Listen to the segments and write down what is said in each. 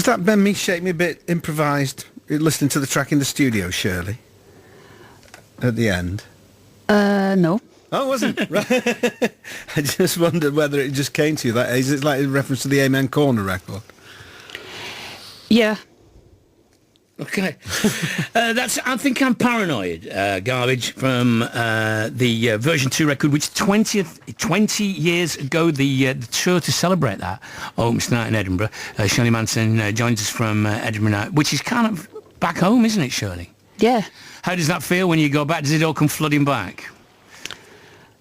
that Bend Me, Shake Me bit improvised, listening to the track in the studio, Shirley? At the end? No. Oh, it wasn't? Right. I just wondered whether it just came to you. Is it like a reference to the Amen Corner record? Yeah. Okay. That's I Think I'm Paranoid, Garbage, from the version 2 record, which 20 years ago, the tour to celebrate that opens tonight in Edinburgh. Shirley Manson joins us from Edinburgh now, which is kind of back home, isn't it, Shirley? Yeah. How does that feel when you go back? Does it all come flooding back?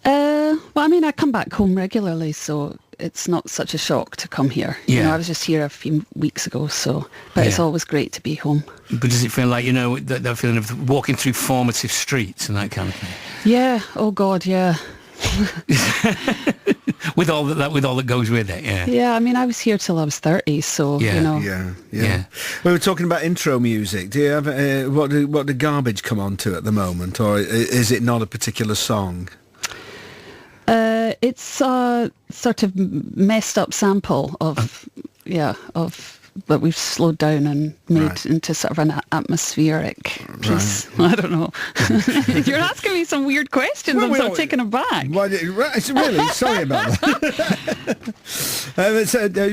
Well, I mean, I come back home regularly, so it's not such a shock to come here. Yeah. You know, I was just here a few weeks ago, but it's always great to be home. But does it feel like, that feeling of walking through formative streets and that kind of thing? Yeah. Oh God, yeah. with all that goes with it, yeah. Yeah, I mean, I was here till I was 30, so you know. Yeah. We were talking about intro music. Do you have what do Garbage come on to at the moment, or is it not a particular song? It's a sort of messed up sample of that we've slowed down and made into sort of an atmospheric piece. Right. I don't know. You're asking me some weird questions. I'm sort of taken aback. Really? Sorry about that.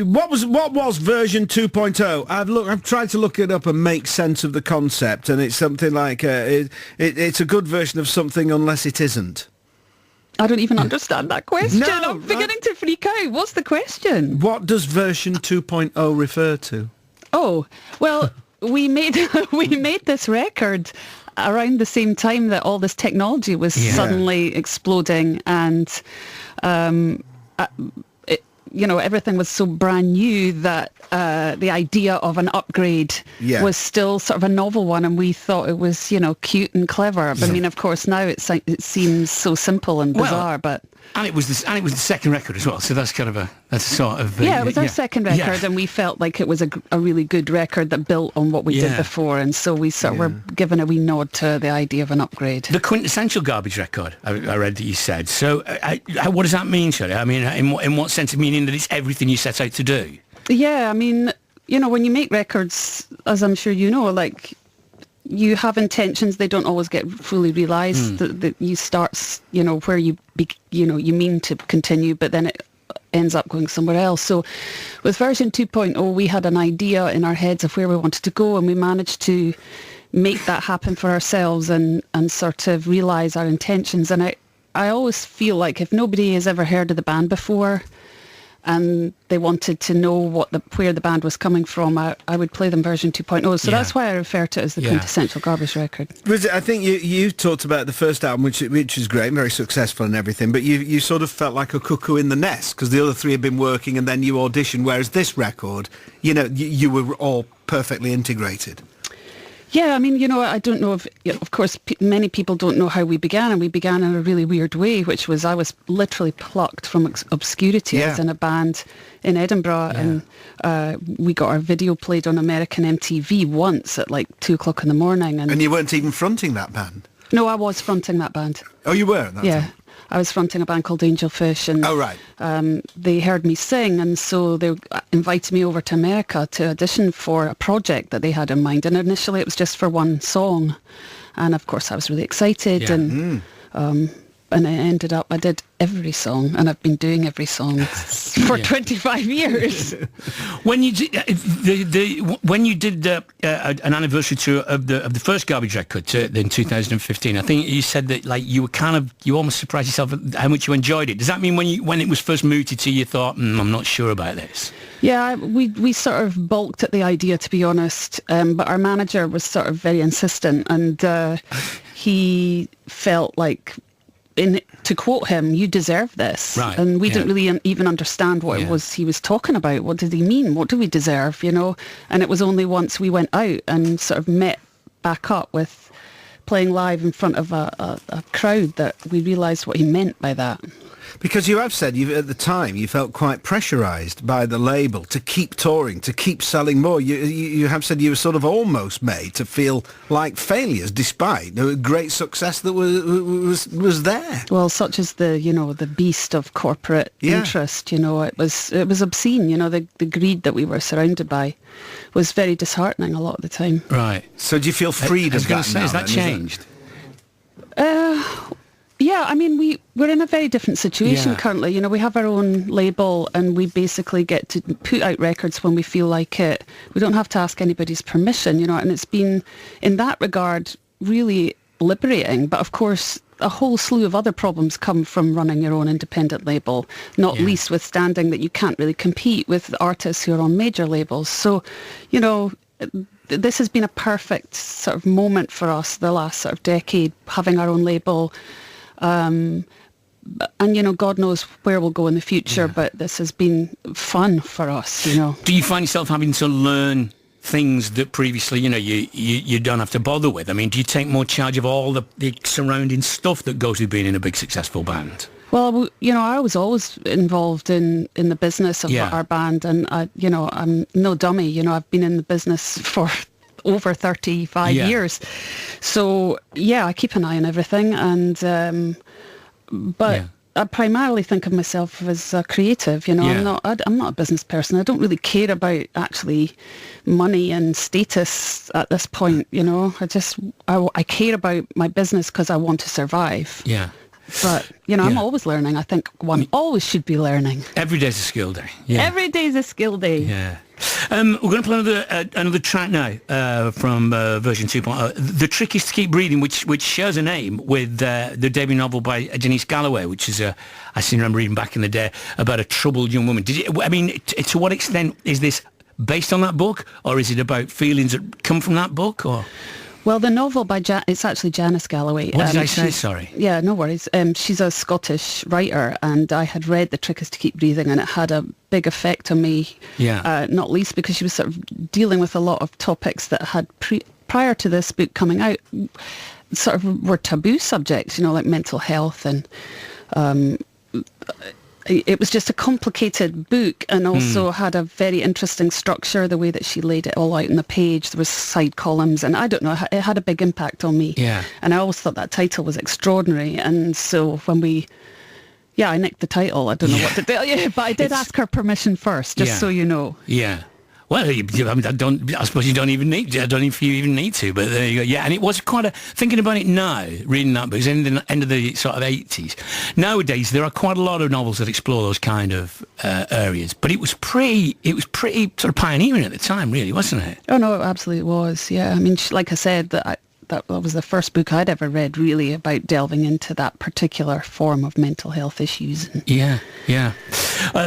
What was version 2.0? I've tried to look it up and make sense of the concept, and it's something like it's a good version of something unless it isn't. I don't even understand that question. No, I'm beginning to freak out. What's the question? What does version 2.0 refer to? Oh, well, we made this record around the same time that all this technology was suddenly exploding, and everything was so brand new that the idea of an upgrade was still sort of a novel one, and we thought it was, cute and clever. But I mean, of course, now it seems so simple and bizarre, but... And it was the second record as well, so that's kind of it was our second record, and we felt like it was a really good record that built on what we did before, and so we sort of were given a wee nod to the idea of an upgrade. The quintessential Garbage record, I read that you said. So what does that mean, Shirley? I mean, in what sense of meaning that it's everything you set out to do? Yeah, I mean, when you make records, as I'm sure you know, like, you have intentions, they don't always get fully realised. That you start, where you mean to continue, but then it ends up going somewhere else. So with version 2.0, we had an idea in our heads of where we wanted to go, and we managed to make that happen for ourselves and sort of realise our intentions. And I always feel like if nobody has ever heard of the band before and they wanted to know where the band was coming from, I would play them version 2.0. So that's why I refer to it as the quintessential Garbage record. I think you talked about the first album, which is great, very successful and everything, but you sort of felt like a cuckoo in the nest because the other three had been working and then you auditioned, whereas this record, you were all perfectly integrated. Yeah, I mean, I don't know if, of course, many people don't know how we began, and we began in a really weird way, which was I was literally plucked from obscurity as in a band in Edinburgh, and we got our video played on American MTV once at like 2:00 in the morning. And you weren't even fronting that band? No, I was fronting that band. Oh, you were? Yeah. I was fronting a band called Angelfish, and they heard me sing, and so they invited me over to America to audition for a project that they had in mind. And initially it was just for one song, and of course I was really excited, and it ended up I did every song, and I've been doing every song for 25 years. When you did an anniversary tour of the first Garbage record in 2015, I think you said that like you almost surprised yourself at how much you enjoyed it. Does that mean when it was first mooted to you, you thought, I'm not sure about this? Yeah, we sort of balked at the idea, to be honest, but our manager was sort of very insistent, and he felt like, to quote him, you deserve this. Right, and we didn't really even understand what it was he was talking about. What did he mean? What do we deserve, And it was only once we went out and sort of met back up with playing live in front of a crowd that we realised what he meant by that. Because you have said at the time you felt quite pressurised by the label to keep touring, to keep selling more. You have said you were sort of almost made to feel like failures, despite the great success that was there. Well, such as the beast of corporate interest. It was obscene. The greed that we were surrounded by was very disheartening a lot of the time. Right. So do you feel freed of that now? Has that changed? Yeah, I mean, we're in a very different situation currently. We have our own label and we basically get to put out records when we feel like it. We don't have to ask anybody's permission, and it's been, in that regard, really liberating. But of course, a whole slew of other problems come from running your own independent label, not least withstanding that you can't really compete with artists who are on major labels. So, this has been a perfect sort of moment for us the last sort of decade, having our own label. And God knows where we'll go in the future, but this has been fun for us, Do you find yourself having to learn things that previously, you don't have to bother with? I mean, do you take more charge of all the surrounding stuff that goes with being in a big successful band? Well, I was always involved in the business of our band, and I'm no dummy. I've been in the business for over 35 years. So, I keep an eye on everything, and but I primarily think of myself as a creative. I'm not a business person. I don't really care about actually money and status at this point. I care about my business because I want to survive. Yeah. But, I'm always learning. I think one always should be learning. Every day's a skill day. Yeah. Every day's a skill day. Yeah. We're going to play another track now from version 2.0. The Trick is to Keep Breathing, which shares a name with the debut novel by Denise Galloway, which is I seem to remember reading back in the day about a troubled young woman. To what extent is this based on that book, or is it about feelings that come from that book, or...? Well, the novel by it's actually Janice Galloway. What did I say? Sorry. Yeah, no worries. She's a Scottish writer, and I had read The Trick is to Keep Breathing, and it had a big effect on me. Yeah. Not least because she was sort of dealing with a lot of topics that had prior to this book coming out sort of were taboo subjects, like mental health, and it was just a complicated book, and also had a very interesting structure, the way that she laid it all out on the page. There was side columns, and I don't know, it had a big impact on me. Yeah. And I always thought that title was extraordinary. And so when I nicked the title. I don't know what to tell you, but I did ask her permission first, just so you know. Yeah. Well, I suppose you don't even need. I don't know if you even need to, but there you go. Yeah, and it was quite thinking about it now, reading that book, it was in the end of the sort of 80s. Nowadays, there are quite a lot of novels that explore those kind of areas, but it was pretty sort of pioneering at the time, really, wasn't it? Oh no, it absolutely was. Yeah, I mean, like I said, that was the first book I'd ever read, really, about delving into that particular form of mental health issues. Yeah.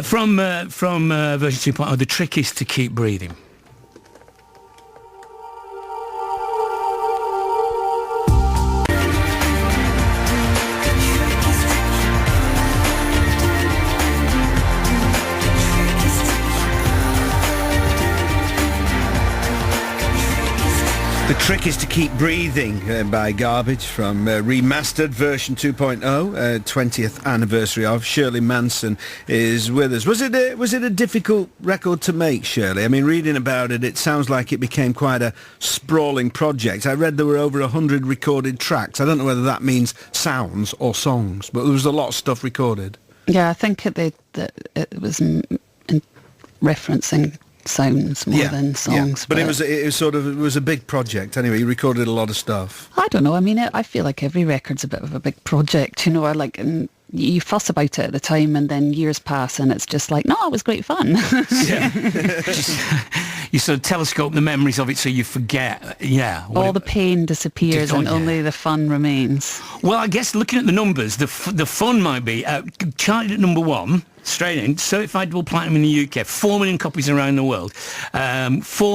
From version 2.0, The Trick is to Keep Breathing. The Trick is to Keep Breathing by Garbage from remastered version 2.0, 20th anniversary of. Shirley Manson is with us. Was it a difficult record to make, Shirley? I mean, reading about it, it sounds like it became quite a sprawling project. I read there were over 100 recorded tracks. I don't know whether that means sounds or songs, but there was a lot of stuff recorded. Yeah, I think it was referencing sounds more than songs. But it was a big project anyway. You recorded a lot of stuff. I don't know. I mean, I feel like every record's a bit of a big project, and you fuss about it at the time, and then years pass and it's just like, no, it was great fun. You sort of telescope the memories of it so you forget. All the pain disappears and only the fun remains. Well, I guess looking at the numbers, the fun might be charted at number 1 straight in, certified double platinum in the UK, 4 million copies around the world, 4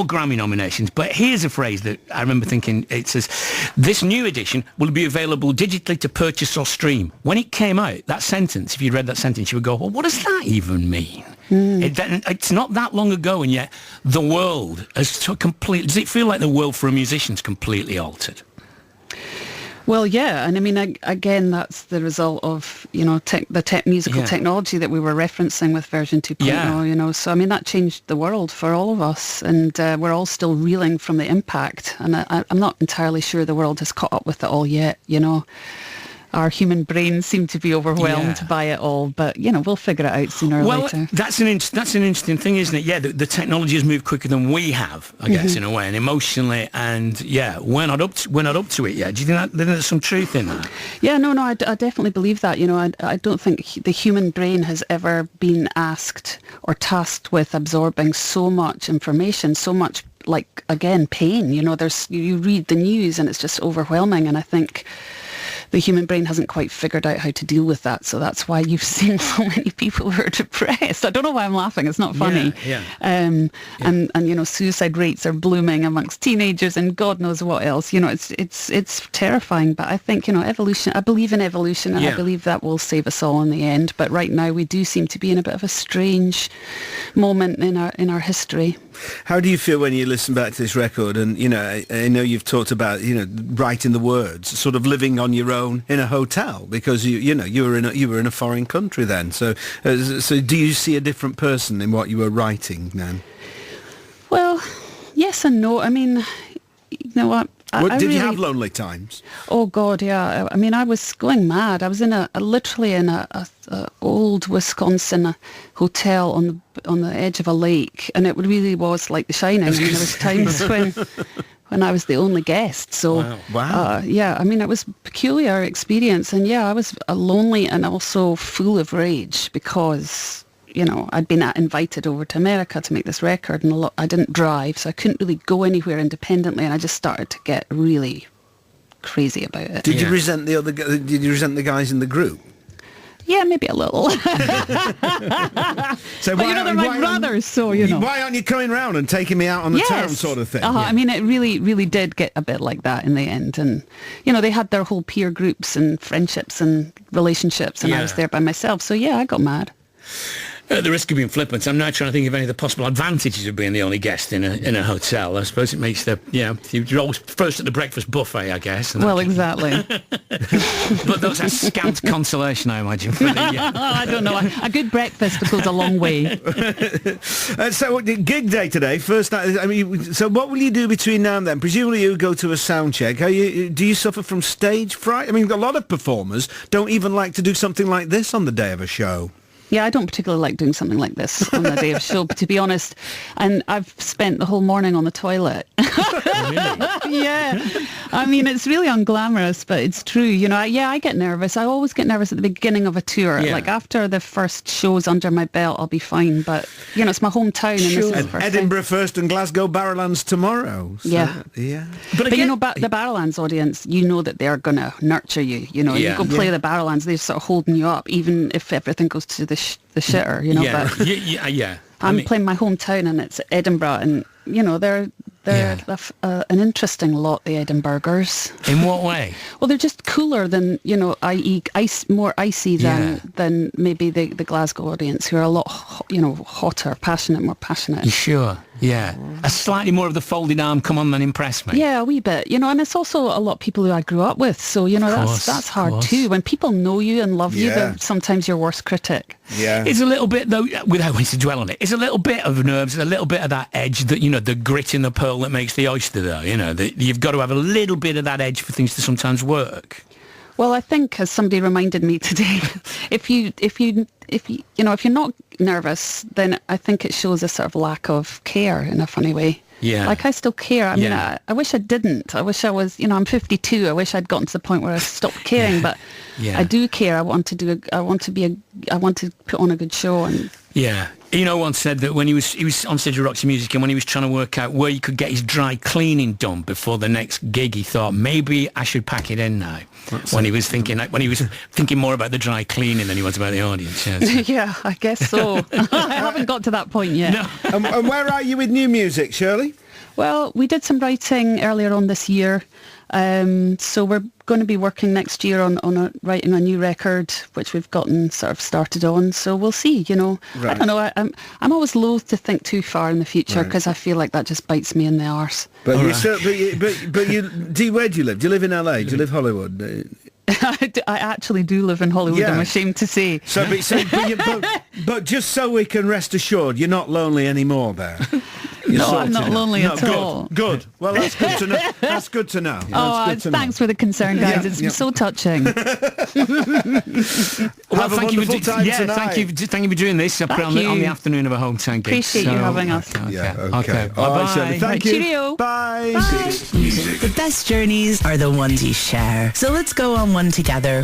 Grammy nominations. But here's a phrase that I remember thinking, it says, this new edition will be available digitally to purchase or stream. When it came out, that sentence, if you'd read that sentence, you would go, well, what does that even mean? It's not that long ago, and yet the world has completely... Does it feel like the world for a musician's completely altered? Well, yeah, and I mean, again, that's the result of, the musical technology that we were referencing with version 2.0, So, I mean, that changed the world for all of us, and we're all still reeling from the impact, and I'm not entirely sure the world has caught up with it all yet, Our human brains seem to be overwhelmed by it all, but we'll figure it out sooner or later. Well, that's an interesting thing, isn't it? Yeah, the technology has moved quicker than we have, I guess, in a way, and emotionally, and we're not up to it yet. Do you think there's some truth in that? Yeah, no, I definitely believe that. I don't think the human brain has ever been asked or tasked with absorbing so much information, so much, like, again, pain. You read the news and it's just overwhelming, and I think the human brain hasn't quite figured out how to deal with that. So that's why you've seen so many people who are depressed. I don't know why I'm laughing. It's not funny. And suicide rates are blooming amongst teenagers and God knows what else. It's terrifying. But I think, evolution, I believe in evolution, and I believe that will save us all in the end. But right now we do seem to be in a bit of a strange moment in our history. How do you feel when you listen back to this record? And, I know you've talked about, writing the words, sort of living on your own in a hotel, because you were in a foreign country then. So do you see a different person in what you were writing then? Well, yes and no. I mean, you know what? Did you have lonely times? Oh God, yeah. I mean, I was going mad. I was literally in a old Wisconsin hotel on the edge of a lake, and it really was like The Shining. I mean, there was times when I was the only guest. So, wow. I mean, it was a peculiar experience, and I was lonely and also full of rage because I'd been invited over to America to make this record, and I didn't drive, so I couldn't really go anywhere independently, and I just started to get really crazy about it. Did you resent the guys in the group? Yeah, maybe a little. So but they're my brothers, so Why aren't you coming round and taking me out on the town, sort of thing? I mean, it really, really did get a bit like that in the end, and they had their whole peer groups and friendships and relationships, and I was there by myself. So I got mad. At the risk of being flippant, I'm now trying to think of any of the possible advantages of being the only guest in a hotel. I suppose it makes you're always first at the breakfast buffet, I guess. Well, exactly. But that's a scant consolation, I imagine. For I don't know. A good breakfast goes a long way. So gig day today, first night. I mean, so what will you do between now and then? Presumably you go to a sound check. Do you suffer from stage fright? I mean, a lot of performers don't even like to do something like this on the day of a show. Yeah, I don't particularly like doing something like this on the day of show, to be honest. And I've spent the whole morning on the toilet. Yeah. I mean, it's really unglamorous, but it's true. I get nervous. I always get nervous at the beginning of a tour. Yeah. Like after the first show's under my belt, I'll be fine. But, it's my hometown. And this is the first Edinburgh first and Glasgow Barrowlands tomorrow. So, yeah. But again, the Barrowlands audience, that they're going to nurture you. You go play the Barrowlands, they're sort of holding you up, even if everything goes to the shitter, But I'm playing my hometown, and it's Edinburgh, and they're an interesting lot, the Edinburghers. In what way? Well, they're just cooler than more icy than maybe the Glasgow audience, who are a lot hotter, more passionate. You sure? Yeah. A slightly more of the folded arm, come on then, impress me. Yeah, a wee bit. And it's also a lot of people who I grew up with. So, that's hard too. When people know you and love you, they're sometimes your worst critic. Yeah. It's a little bit, though, without wanting to dwell on it, it's a little bit of nerves, a little bit of that edge that, the grit in the pearl that makes the oyster, though. You've got to have a little bit of that edge for things to sometimes work. Well, I think, as somebody reminded me today, if you're not nervous, then I think it shows a sort of lack of care in a funny way. Yeah. Like I still care. I mean, I wish I didn't. I wish I was, I'm 52. I wish I'd gotten to the point where I stopped caring, but I do care. I want to put on a good show. And once said that when he was on stage with Roxy Music, and when he was trying to work out where he could get his dry cleaning done before the next gig, he thought, maybe I should pack it in now. When he was thinking more about the dry cleaning than he was about the audience. Yeah, I guess so. I haven't got to that point yet. No. And where are you with new music, Shirley? Well, we did some writing earlier on this year. So we're going to be working next year on writing a new record, which we've gotten sort of started on. So we'll see, you know. Right. I don't know. I'm always loath to think too far in the future because I feel like that just bites me in the arse. But you still, but you, where do you live? Do you live in LA? Do you live Hollywood? I actually do live in Hollywood, Yeah. I'm ashamed to say. But just so we can rest assured, you're not lonely anymore there. You're No, I'm sorted. not lonely at good, all. Good. Well, that's good to know. That's good to know. Thanks for the concern, guys. Yeah, It's yeah. so touching. Well, Well, thank you for thank you for doing this. I put Thank on the you. afternoon of a hometown gig. Appreciate you having us. Okay. Yeah, Okay. okay. All right, Shirley, Bye-bye. thank you. Cheerio. Bye. Bye. The best journeys are the ones you share. So let's go on one together.